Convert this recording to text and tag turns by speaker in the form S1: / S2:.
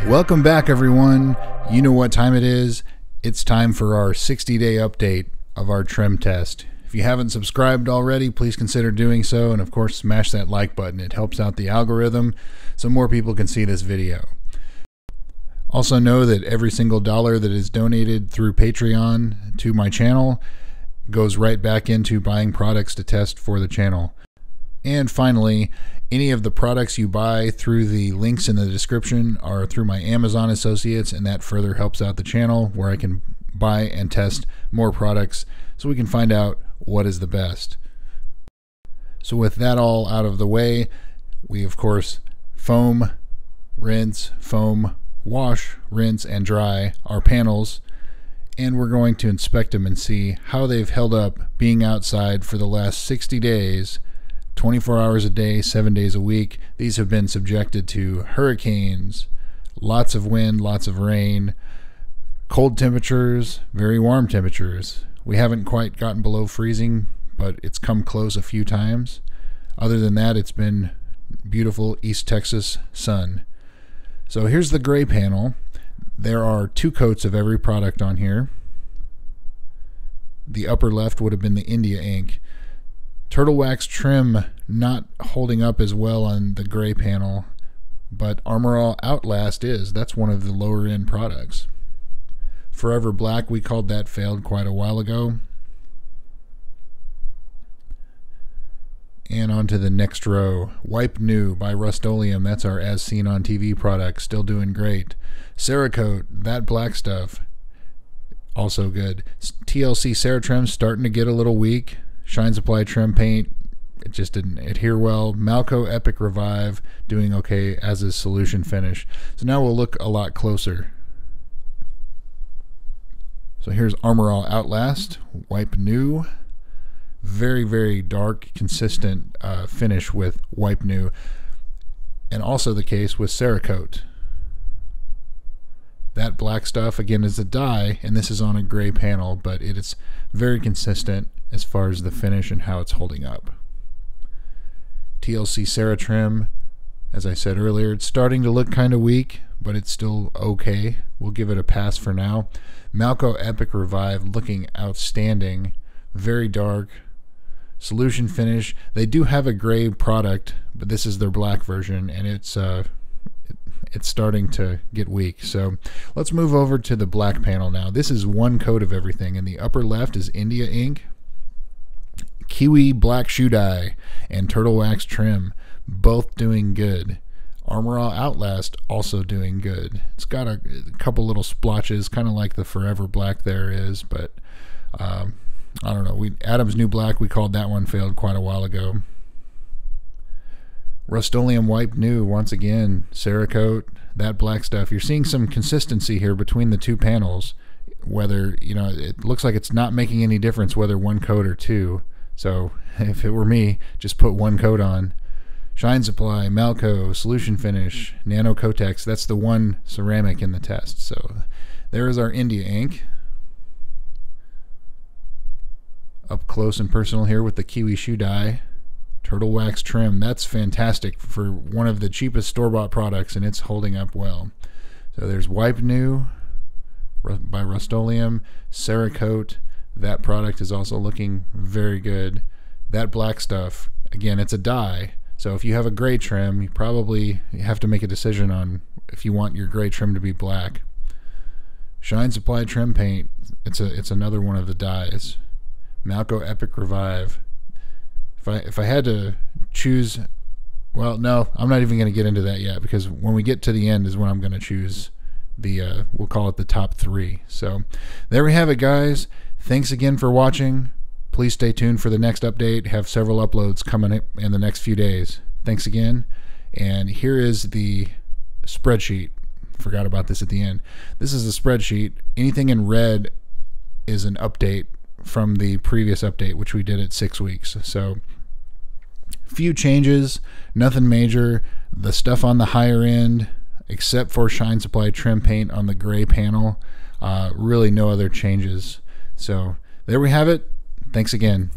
S1: Welcome back, everyone. You know what time it is. It's time for our 60-day update of our trim test. If you haven't subscribed already, please consider doing so, and of course smash that like button. It helps out the algorithm so more people can see this video. Also know that every single dollar that is donated through Patreon to my channel goes right back into buying products to test for the channel. And finally, any of the products you buy through the links in the description are through my Amazon associates, and that further helps out the channel where I can buy and test more products so we can find out what is the best. So with that all out of the way, we of course foam, rinse, foam, wash, rinse, and dry our panels, and we're going to inspect them and see how they've held up being outside for the last 60 days, 24 hours a day, 7 days a week. These have been subjected to hurricanes, lots of wind, lots of rain, cold temperatures, very warm temperatures. We haven't quite gotten below freezing, but it's come close a few times. Other than that, it's been beautiful East Texas sun. So here's the gray panel. There are 2 coats of every product on here. The upper left would have been the India ink. Turtle wax trim not holding up as well on the gray panel, but All Outlast is. That's one of the lower end products. Forever Black, we called that failed quite a while ago. And on to the next row. Wipe New by Rust-Oleum. That's our As Seen on TV product. Still doing great. Cerakote, that black stuff, also good. TLC CeraTrim starting to get a little weak. Shine Supply Trim Paint, it just didn't adhere well. Malco Epic Revive, doing okay, as is Solution Finish. So now we'll look a lot closer. So here's All Outlast, Wipe New. Very, very dark, consistent finish with Wipe New. And also the case with Cerakote. That black stuff, again, is a dye, and this is on a gray panel, but it is very consistent as far as the finish and how it's holding up. TLC CeraTrim, as I said earlier, it's starting to look kind of weak, but it's still okay. We'll give it a pass for now. Malco Epic Revive, looking outstanding. Very dark. Solution Finish, they do have a gray product, but this is their black version, and it's starting to get weak. So let's move over to the black panel now. This is 1 coat of everything. In the upper left is India ink, Kiwi Black Shoe Dye, and Turtle Wax Trim, both doing good. All Outlast also doing good. It's got a couple little splotches, kind of like the Forever Black there is, but I don't know. Adam's New Black, we called that one failed quite a while ago. Rust-Oleum Wipe New, once again, Cerakote, that black stuff. You're seeing some consistency here between the 2 panels, whether, you know, it looks like it's not making any difference whether 1 coat or 2. So if it were me, just put 1 coat on. Shine Supply, Malco, Solution Finish, NanoCoatex, that's the 1 ceramic in the test. So there is our India ink. Up close and personal here with the Kiwi Shoe Dye. Turtle Wax Trim, that's fantastic for one of the cheapest store-bought products, and it's holding up well. So there's Wipe New by Rust-Oleum, Cerakote, that product is also looking very good. That black stuff, again, it's a dye, so if you have a gray trim, you probably have to make a decision on if you want your gray trim to be black. Shine Supply Trim Paint, it's another one of the dyes. Malco Epic Revive. If I had to choose, well, no, I'm not even going to get into that yet, because when we get to the end is when I'm going to choose the, we'll call it the top 3. So there we have it, guys. Thanks again for watching. Please stay tuned for the next update. Have several uploads coming in the next few days. Thanks again. And here is the spreadsheet. Forgot about this at the end. This is the spreadsheet. Anything in red is an update from the previous update, which we did at 6 weeks. So few changes, nothing major. The stuff on the higher end, except for Shine Supply Trim Paint on the gray panel, really no other changes. So there we have it. Thanks again.